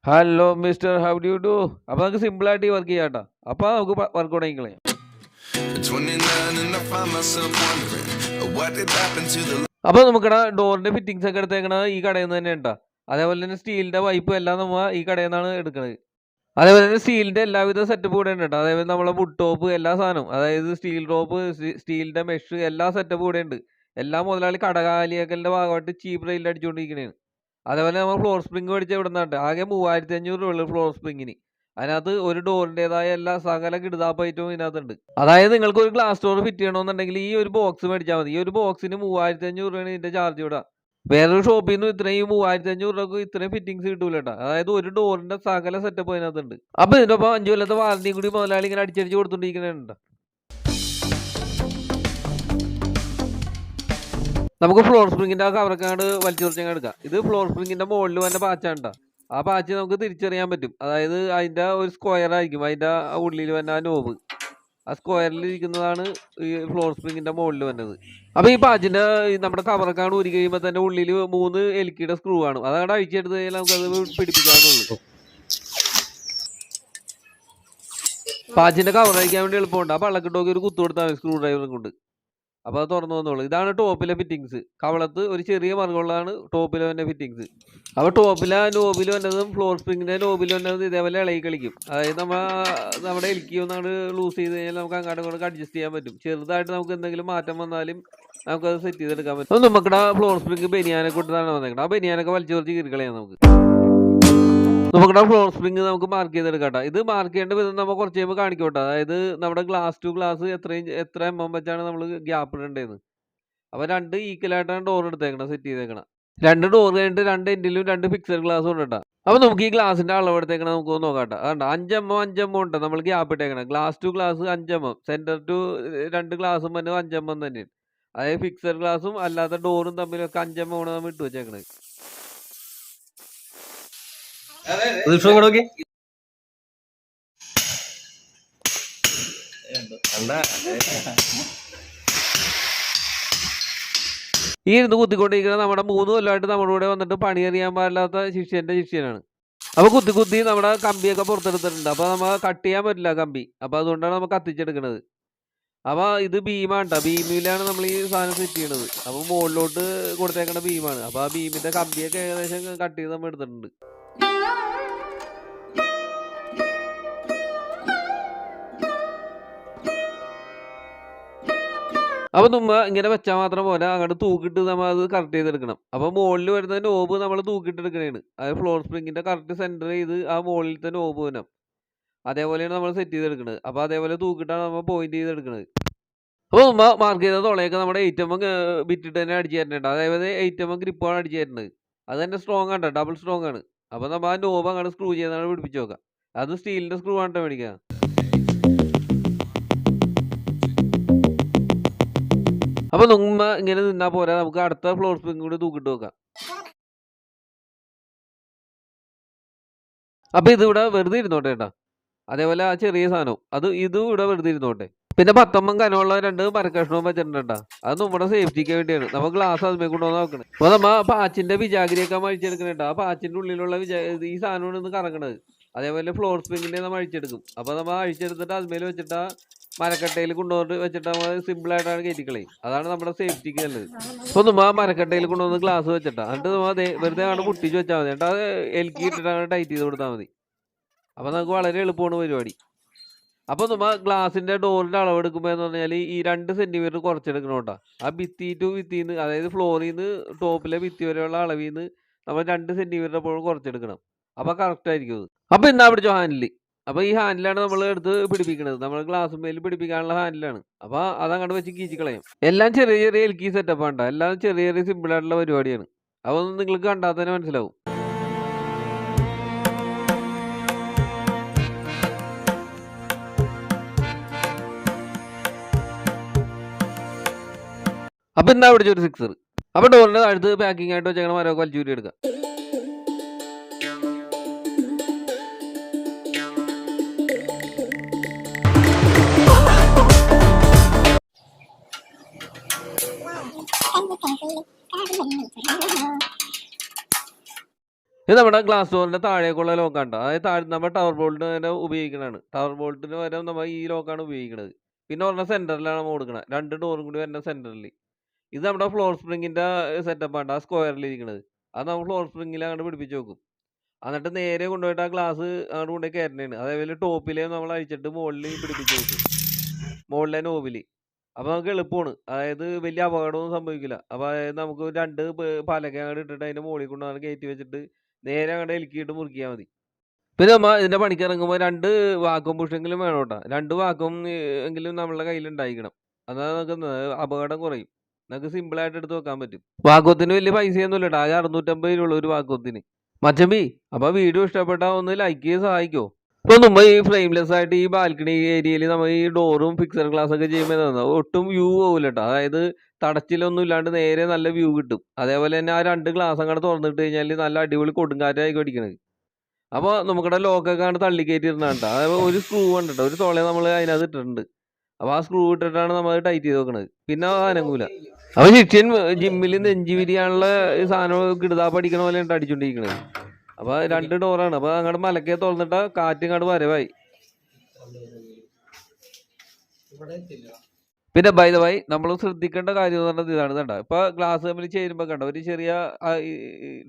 Hello mister how do you do. അപ്പോൾ നമുക്ക് സിമ്പിളായിട്ട് ഈ വർക്ക് ചെയ്യാം കേട്ടോ. അപ്പോൾ നമുക്ക് വർക്ക് തുടങ്ങിക്കളയാം. അപ്പോൾ നമുക്കിടെ ഡോറിൻ്റെ ഫിറ്റിങ്സ് ഒക്കെ എടുത്തേക്കണത് ഈ കടയിൽ നിന്ന് തന്നെ ഉണ്ടോ. അതേപോലെ തന്നെ സ്റ്റീലിൻ്റെ പൈപ്പ് എല്ലാം നമ്മൾ ഈ കടയിൽ നിന്നാണ് എടുക്കുന്നത്. അതേപോലെ തന്നെ സ്റ്റീലിൻ്റെ എല്ലാവിധ സെറ്റപ്പ് കൂടെ ഉണ്ട് കേട്ടോ. അതേപോലെ നമ്മളെ വുഡ് ടോപ്പ് എല്ലാ സാധനവും, അതായത് സ്റ്റീൽ ടോപ്പ്, സ്റ്റീലിൻ്റെ മെഷ്, എല്ലാ സെറ്റപ്പ് കൂടെ ഉണ്ട്. എല്ലാം മുതലാളി കടകാലിയക്കലിൻ്റെ ഭാഗമായിട്ട് ചീപ്പ് റേറ്റിൽ അടിച്ചുകൊണ്ടിരിക്കുന്നതാണ്. അതേപോലെ നമ്മൾ ഫ്ലോർ സ്പ്രിങ് മേടിച്ച ഇവിടെ നിന്നാണ്ട് ആകെ 3500 രൂപ ഫ്ലോർ സ്പ്രിങ്ങിന്. അതിനകത്ത് ഒരു ഡോറിൻ്റെതായ എല്ലാ സകല കിടുതാപ്പ് ഐറ്റവും ഇതിനകത്തുണ്ട്. അതായത് നിങ്ങൾക്ക് ഒരു ഗ്ലാസ് ഡോർ ഫിറ്റ് ചെയ്യണമെന്നുണ്ടെങ്കിൽ ഈ ഒരു ബോക്സ് മേടിച്ചാൽ മതി. ഈ ഒരു ബോക്സിന് 3500 രൂപയാണ് ഇതിന്റെ ചാർജ് ഇവിടെ. വേറൊരു ഷോപ്പിൽ നിന്ന് ഇത്രയും 3500 രൂപക്ക് ഇത്രയും ഫിറ്റിങ്സ് കിട്ടൂല കേട്ടോ. അതായത് ഒരു ഡോറിന്റെ സകല സെറ്റപ്പ് അതിനകത്തുണ്ട്. അപ്പൊ ഇതിന്റെ ഒപ്പം 5 കൊല്ലത്തെ വാറന്റിയും കൂടി മുതലാളി ഇങ്ങനെ അടിച്ചടിച്ച് കൊടുത്തോണ്ടിരിക്കുന്നുണ്ട്. നമുക്ക് ഫ്ലോർ സ്പ്രിങ്ങിന്റെ ആ കവറക്കാണ്ട് വലിച്ചു കുറച്ചങ്ങ് എടുക്കാം. ഇത് ഫ്ലോർ സ്പ്രിങ്ങിന്റെ മുകളിൽ വന്ന പാച്ചാണ്. ആ പാച്ച് നമുക്ക് തിരിച്ചറിയാൻ പറ്റും. അതായത് അതിന്റെ ഒരു സ്ക്വയർ ആയിരിക്കും അതിന്റെ ഉള്ളിൽ വന്ന ആ നോബ്. ആ സ്ക്വയറിൽ ഇരിക്കുന്നതാണ് ഈ ഫ്ലോർ സ്പ്രിങ്ങിന്റെ മുകളിൽ വന്നത്. അപ്പൊ ഈ പാച്ചിന്റെ നമ്മുടെ കവറക്കാണ് ഊരി കഴിയുമ്പോൾ തന്നെ ഉള്ളിൽ 3 എൽക്കിയുടെ സ്ക്രൂ ആണ്. അതവിടെ അഴിച്ചെടുത്ത് കഴിഞ്ഞാൽ നമുക്കത് പിടിപ്പിക്കാവുന്നുള്ളൂ. പാച്ചിന്റെ കവർ അഴിക്കാൻ വേണ്ടി എളുപ്പമുണ്ട്. ആ പള്ളക്കിട്ടോക്കി ഒരു കുത്തു കൊടുത്താൽ സ്ക്രൂ ഡ്രൈവറും കൊണ്ട്. അപ്പോൾ അത് തുറന്നു വന്നോളൂ. ഇതാണ് ടോപ്പിലെ ഫിറ്റിങ്സ്. കവളത്ത് ഒരു ചെറിയ മറുകൊള്ളാണ് ടോപ്പിലെ തന്നെ ഫിറ്റിങ്സ്. അപ്പോൾ ടോപ്പിലെ നോബിൽ വന്നതും ഫ്ലോർ സ്പ്രിങ്ങിൻ്റെ നോബിൽ വന്നതും ഇതേപോലെ ഇളകി കളിക്കും. അതായത് നമ്മുടെ എൽക്കി ഒന്നാണ് ലൂസ് ചെയ്ത് കഴിഞ്ഞാൽ നമുക്ക് അങ്ങോട്ടും ഇങ്ങോട്ടും അഡ്ജസ്റ്റ് ചെയ്യാൻ പറ്റും. ചെറുതായിട്ട് നമുക്ക് എന്തെങ്കിലും മാറ്റം വന്നാലും നമുക്കത് സെറ്റ് ചെയ്തെടുക്കാൻ പറ്റും. അപ്പോൾ നമുക്കിടെ ഫ്ലോർ സ്പ്രിങ് ബനിയാനെ കൊണ്ടാണ് വന്നേക്കണം. ആ ബനിയാനൊക്കെ വലിച്ചു കുറച്ച് കീറിക്കളയാം നമുക്ക്. നമുക്കിടെ ഫ്ലോർ സ്പ്രിങ് നമുക്ക് മാർക്ക് ചെയ്തെടുക്കാം. ഇത് മാർക്ക് ചെയ്യേണ്ട വിധം നമ്മൾ കുറച്ച് കഴിയുമ്പോൾ കാണിക്കോട്ടെ. അതായത് നമ്മുടെ ഗ്ലാസ് ടു ഗ്ലാസ് എത്ര എം വെച്ചാണ് നമ്മൾ ഗ്യാപ്പ് ഇടേണ്ടതെന്ന്. അപ്പോൾ 2 ഈക്വലായിട്ടാണ് ഡോർ എടുത്തേക്കണം, സെറ്റ് ചെയ്തേക്കണം. 2 ഡോർ കഴിഞ്ഞിട്ട് 2 എൻഡിലും 2 ഫിക്സഡ് ഗ്ലാസ് ഉണ്ട് കേട്ടോ. അപ്പോൾ നമുക്ക് ഈ ഗ്ലാസിന്റെ അളവ് എടുത്തേക്കണം നമുക്ക് നോക്കാം. അതുകൊണ്ട് 5 ഉണ്ട് നമ്മൾ ഗ്യാപ്പ് ഇട്ടേക്കണം. Glass to glass 5 centre to 2 ഗ്ലാസും തന്നെ 5 തന്നെയാണ്. അതായത് ഫിക്സഡ് ഗ്ലാസും അല്ലാത്ത ഡോറും തമ്മിലൊക്കെ 5 ആണ് നമ്മൾ ഇട്ട് വെച്ചേക്കണത്. ഈ ഇരുന്ന് കുത്തിക്കൊണ്ടിരിക്കുന്ന നമ്മുടെ 3 കൊല്ലമായിട്ട് നമ്മുടെ കൂടെ വന്നിട്ട് പണി അറിയാൻ പാടില്ലാത്ത ശിഷ്യനാണ്. അപ്പോൾ കുത്തി നമ്മുടെ കമ്പിയൊക്കെ പുറത്തെടുത്തിട്ടുണ്ട്. അപ്പോൾ നമ്മൾ കട്ട് ചെയ്യാൻ പറ്റില്ല കമ്പി. അപ്പോൾ അതുകൊണ്ടാണ് നമ്മൾ കത്തിച്ചെടുക്കുന്നത്. അപ്പോൾ ഇത് ബീമാണ് കേട്ടോ. ബീമിലാണ് നമ്മൾ ഈ സാധനം സെറ്റ് ചെയ്യണത്. അപ്പോൾ മുകളിലോട്ട് കൊടുത്തേക്കുന്ന ബീമാണ്. അപ്പോൾ ആ ബീമിന്റെ കമ്പിയൊക്കെ ഏകദേശം കട്ട് ചെയ്ത് നമ്മൾ എടുത്തിട്ടുണ്ട്. അപ്പോൾ നമ്മ ഇങ്ങനെ വെച്ചാൽ മാത്രം പോലെ അങ്ങോട്ട് തൂക്കിട്ട് നമ്മൾ അത് കറക്റ്റ് ചെയ്തെടുക്കണം. അപ്പോൾ മുകളിൽ വരുന്ന നോബ് നമ്മൾ തൂക്കിട്ടെടുക്കണേണ്. അത് ഫ്ലോർ സ്പ്രിങ്ങിന്റെ കറക്റ്റ് സെന്റർ ചെയ്ത് ആ മുകളിലത്തെ നോബ് വരണം. അതേപോലെയാണ് നമ്മൾ സെറ്റ് ചെയ്തെടുക്കുന്നത്. അപ്പോൾ അതേപോലെ തൂക്കിട്ടാണ് നമ്മൾ പോയിന്റ് ചെയ്തെടുക്കുന്നത്. അപ്പോൾ നമ്മ മാർക്ക് ചെയ്ത തുളയൊക്കെ നമ്മുടെ 8 ബിറ്റിട്ട് തന്നെ അടിച്ചു തരുന്നുണ്ട്. അതായത് 8 ഗ്രിപ്പാണ് അടിച്ചു തരുന്നത്. അത് തന്നെ സ്ട്രോങ് ആണ്, ഡബിൾ സ്ട്രോങ് ആണ്. അപ്പോൾ നമ്മൾ ആ നോബ് അങ്ങോട്ട് സ്ക്രൂ ചെയ്താണ് പിടിപ്പിച്ച് നോക്കാം. അത് സ്റ്റീലിന്റെ സ്ക്രൂ ആണ് മേടിക്കുക. അപ്പോൾ നമ്മ ഇങ്ങനെ നിന്നാൽ പോരാ, നമുക്ക് അടുത്ത ഫ്ലോർ സ്പ്രിങ് കൂടി തൂക്കിട്ട് നോക്കാം. അപ്പോൾ ഇത് ഇവിടെ വെറുതെ ഇരുന്നോട്ടെ കേട്ടോ. അതേപോലെ ആ ചെറിയ സാധനം ഇതും ഇവിടെ വെറുതെ ഇരുന്നോട്ടെ. പിന്നെ 19 കനമുള്ള 2 മരക്കഷ്ണവും വെച്ചിട്ടുണ്ട്. അത് നമ്മുടെ സേഫ്റ്റിക്ക് വേണ്ടിയാണ്. നമ്മൾ ഗ്ലാസ് അതിമേ കൊണ്ടുവന്ന് നോക്കണേ. അപ്പോൾ നമ്മ പാച്ചിന്റെ വിജാഗിരിയൊക്കെ അഴിച്ചെടുക്കണേട്ടോ. ആ പാച്ചിന്റെ ഉള്ളിലുള്ള ഈ സാധനമാണ് ഇന്ന് കറങ്ങണത്. അതേപോലെ ഫ്ലോർ സ്പ്രിങ്ങിന്റെ നമ്മൾ അഴിച്ചെടുക്കും. അപ്പോൾ നമ്മൾ അഴിച്ചെടുത്തിട്ട് അതിമേൽ വെച്ചിട്ട് മരക്കട്ടയിൽ കൊണ്ടുവന്നിട്ട് വെച്ചിട്ട് നമ്മൾ സിമ്പിൾ ആയിട്ടാണ് കയറ്റിക്കളയും. അതാണ് നമ്മുടെ സേഫ്റ്റിക്ക് നല്ലത്. അപ്പോൾ നമ്മൾ ആ മരക്കട്ടയിൽ കൊണ്ടുവന്ന് ഗ്ലാസ് വെച്ചിട്ടാ എന്നിട്ട് നമ്മൾ വെറുതെ ആണ് പൊട്ടിച്ച് വെച്ചാൽ മതി. എന്നിട്ട് അത് എൽക്കി ഇട്ടിട്ടാണ് ടൈറ്റ് ചെയ്ത് കൊടുത്താൽ മതി. അപ്പോൾ നമുക്ക് വളരെ എളുപ്പമാണ് പരിപാടി. അപ്പോൾ നമ്മൾ ഗ്ലാസിന്റെ ഡോറിന്റെ അളവെടുക്കുമ്പോൾ എന്ന് പറഞ്ഞാൽ ഈ 2 സെന്റിമീറ്റർ കുറച്ചെടുക്കണം കേട്ടോ. ആ ഭിത്തി ടു ഭിത്തിന്ന്, അതായത് ഫ്ലോറിൽ നിന്ന് ടോപ്പിലെ ഭിത്തി വരെയുള്ള അളവിൽ നിന്ന് നമ്മൾ 2 സെന്റിമീറ്റർ എപ്പോഴും കുറച്ചെടുക്കണം. അപ്പോൾ കറക്റ്റ് ആയിരിക്കും അത്. അപ്പോൾ എന്നാ പിടിച്ചോ ഹാൻഡിൽ. അപ്പോൾ ഈ ഹാൻഡിലാണ് നമ്മൾ എടുത്ത് പിടിപ്പിക്കുന്നത്. നമ്മൾ ഗ്ലാസ് മേൽ പിടിപ്പിക്കാനുള്ള ഹാൻഡിലാണ്. അപ്പോൾ അതങ്ങോട്ട് വെച്ച് കീച്ചിക്കളയും. എല്ലാം ചെറിയ ചെറിയ എൽക്കി സെറ്റപ്പാണ് കേട്ടോ. എല്ലാം ചെറിയ ചെറിയ സിമ്പിൾ ആയിട്ടുള്ള പരിപാടിയാണ്. അപ്പോൾ നിങ്ങൾക്ക് കണ്ടാൽ തന്നെ മനസ്സിലാവും. അപ്പോൾ എന്താ പിടിച്ചൊരു 6. അപ്പോൾ ഡോറിന്റെ അടുത്ത് പാക്കിംഗ് ആയിട്ട് വെച്ചേക്കണ മരമൊക്കെ വലിച്ചൂരി എടുക്കുക. ഇത് നമ്മുടെ ഗ്ലാസ് ഡോറിന്റെ താഴേക്കുള്ള ലോക്കാണ്. അതായത് നമ്മുടെ ടവർ ബോൾട്ടിന് തന്നെ ഉപയോഗിക്കുന്നതാണ്. ടവർ ബോൾട്ടിന് പകരം നമ്മൾ ഈ ലോക്കാണ് ഉപയോഗിക്കുന്നത്. പിന്നെ ഒരെണ്ണം സെന്ററിലാണ് നമ്മൾ കൊടുക്കുന്നത്. 2 ഡോറും കൂടി വരുന്ന സെന്ററിൽ. ഇത് നമ്മുടെ ഫ്ലോർ സ്പ്രിങ്ങിന്റെ സെറ്റപ്പാണ്. ആ സ്ക്വയറിൽ ഇരിക്കുന്നത്. അത് നമ്മൾ ഫ്ലോർ സ്പ്രിങ്ങിൽ അങ്ങോട്ട് പിടിപ്പിച്ച് വെക്കും. എന്നിട്ട് നേരെ കൊണ്ടുപോയിട്ട് ആ ഗ്ലാസ് അങ്ങോട്ട് കൊണ്ടുപോയി കയറ്റുന്നതാണ്. അതേപോലെ ടോപ്പിലെ നമ്മൾ അഴിച്ചിട്ട് മുകളിൽ പിടിപ്പിച്ച് വെക്കും. മുകളിലെ നോബില്. അപ്പൊ നമുക്ക് എളുപ്പമാണ്. അതായത് വലിയ അപകടമൊന്നും സംഭവിക്കില്ല. അപ്പൊ അതായത് നമുക്ക് 2 പലക അങ്ങോട്ട് ഇട്ടിട്ട് അതിന്റെ മുകളിൽ കൊണ്ടുവന്ന് കയറ്റി വെച്ചിട്ട് നേരെ അങ്ങോട്ട് ഇലുക്കിയിട്ട് മുറിക്കിയാൽ മതി. പിന്നെ നമ്മ ഇതിന്റെ പണിക്ക് ഇറങ്ങുമ്പോൾ 2 വാക്വം പുഷെങ്കിലും വേണം കേട്ടോ. 2 വാക്വം എങ്കിലും നമ്മളുടെ കയ്യിൽ ഉണ്ടായിരിക്കണം. അതാണ് നമുക്ക് അപകടം കുറയും. നമുക്ക് സിമ്പിൾ ആയിട്ട് എടുത്ത് വെക്കാൻ പറ്റും. വാക്വത്തിന് വലിയ പൈസയൊന്നും ഇല്ല. ആകെ 650 രൂപ ഒരു വാക്വത്തിന്. മച്ചമ്പി, അപ്പൊ വീഡിയോ ഇഷ്ടപ്പെട്ടാൽ ഒന്ന് ലൈക്ക് ചെയ്ത് സഹായിക്കോ. ഇപ്പൊ നമ്മ ഈ ഫ്രെയിംലെസ് ആയിട്ട് ഈ ബാൽക്കണി ഏരിയയിൽ നമ്മൾ ഈ ഡോറും ഫിക്സഡ് ഗ്ലാസ് ഒക്കെ ചെയ്യുമ്പോൾ ഒട്ടും വ്യൂ പോകില്ല കേട്ടോ. അതായത് തടച്ചിലൊന്നും ഇല്ലാണ്ട് നേരെ നല്ല വ്യൂ കിട്ടും. അതേപോലെ തന്നെ ആ 2 ഗ്ലാസ് അങ്ങോട്ട് തുറന്നിട്ട് കഴിഞ്ഞാൽ നല്ല അടിപൊളി കൊടുങ്കാറ്റായി അടിക്കണത്. അപ്പോൾ നമുക്കിടെ ലോക്കൊക്കെ ആണ് തള്ളിക്കയറ്റിയിരുന്നാണ്. അതായത് ഒരു സ്ക്രൂ ഉണ്ട് കേട്ടോ. ഒരു തുള നമ്മൾ അതിനകത്ത് ഇട്ടിട്ടുണ്ട്. അപ്പോൾ ആ സ്ക്രൂ ഇട്ടിട്ടാണ് നമ്മൾ ടൈറ്റ് ചെയ്ത് വെക്കണത്. പിന്നെ അനങ്ങൂല. അപ്പൊ ശിക്ഷൻ ജിമ്മിൽ നെഞ്ചി വിരിയാനുള്ള ഈ സാധനം കിടുതാപ്പ് അടിക്കണ പോലെ ഉണ്ട് അടിച്ചോണ്ടിരിക്കണത്. അപ്പൊ 2 ഡോറാണ്. അപ്പൊ അങ്ങോട്ട് മലക്കെ തുറന്നിട്ട കാറ്റ് ഇങ്ങോട്ട് വരവായി. പിന്നെ ബൈ ദ വൈ നമ്മൾ ശ്രദ്ധിക്കേണ്ട കാര്യം എന്ന് പറഞ്ഞത് ഇതാണ്. കണ്ട ഇപ്പൊ ഗ്ലാസ് തമ്മിൽ ചേരുമ്പോ കണ്ട ഒരു ചെറിയ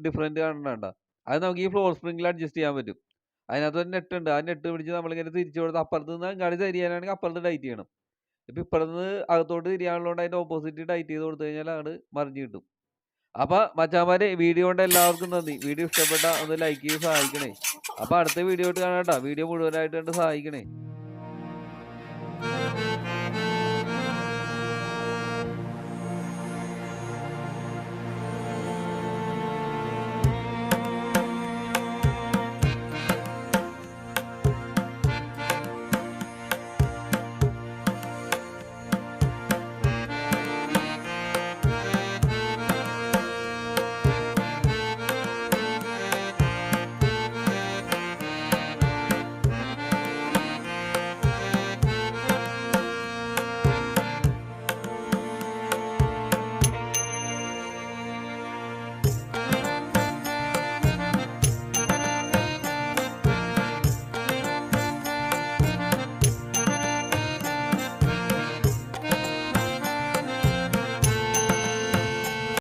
ഡിഫറൻറ്റ് കാണണ്ട. അത് നമുക്ക് ഈ ഫ്ലോർ സ്പ്രിംഗിൽ അഡ്ജസ്റ്റ് ചെയ്യാൻ പറ്റും. അതിനകത്ത് ഒരു നെറ്റ് ഉണ്ട്. ആ നെറ്റ് പിടിച്ച് നമ്മളിങ്ങനെ തിരിച്ചു കൊടുത്ത് അപ്പുറത്ത് നിന്ന് ഗാഡി തിരിയാനാണെങ്കിൽ അപ്പുറത്ത് ടൈറ്റ് ചെയ്യണം. ഇപ്പൊ ഇപ്പുറത്ത് അകത്തോട്ട് തിരിയാനുള്ളതുകൊണ്ട് അതിന്റെ ഓപ്പോസിറ്റ് ടൈറ്റ് ചെയ്ത് കൊടുത്തു കഴിഞ്ഞാൽ അങ്ങോട്ട് മറിഞ്ഞ് കിട്ടും. അപ്പൊ മച്ചാമാരെ വീഡിയോ കൊണ്ട് എല്ലാവർക്കും നന്ദി. വീഡിയോ ഇഷ്ടപ്പെട്ട ഒന്ന് ലൈക്ക് ചെയ്ത് സഹായിക്കണേ. അപ്പൊ അടുത്ത വീഡിയോ ആയിട്ട് കാണാം കേട്ടോ. വീഡിയോ മുഴുവനായിട്ട് കണ്ട് സഹായിക്കണേ.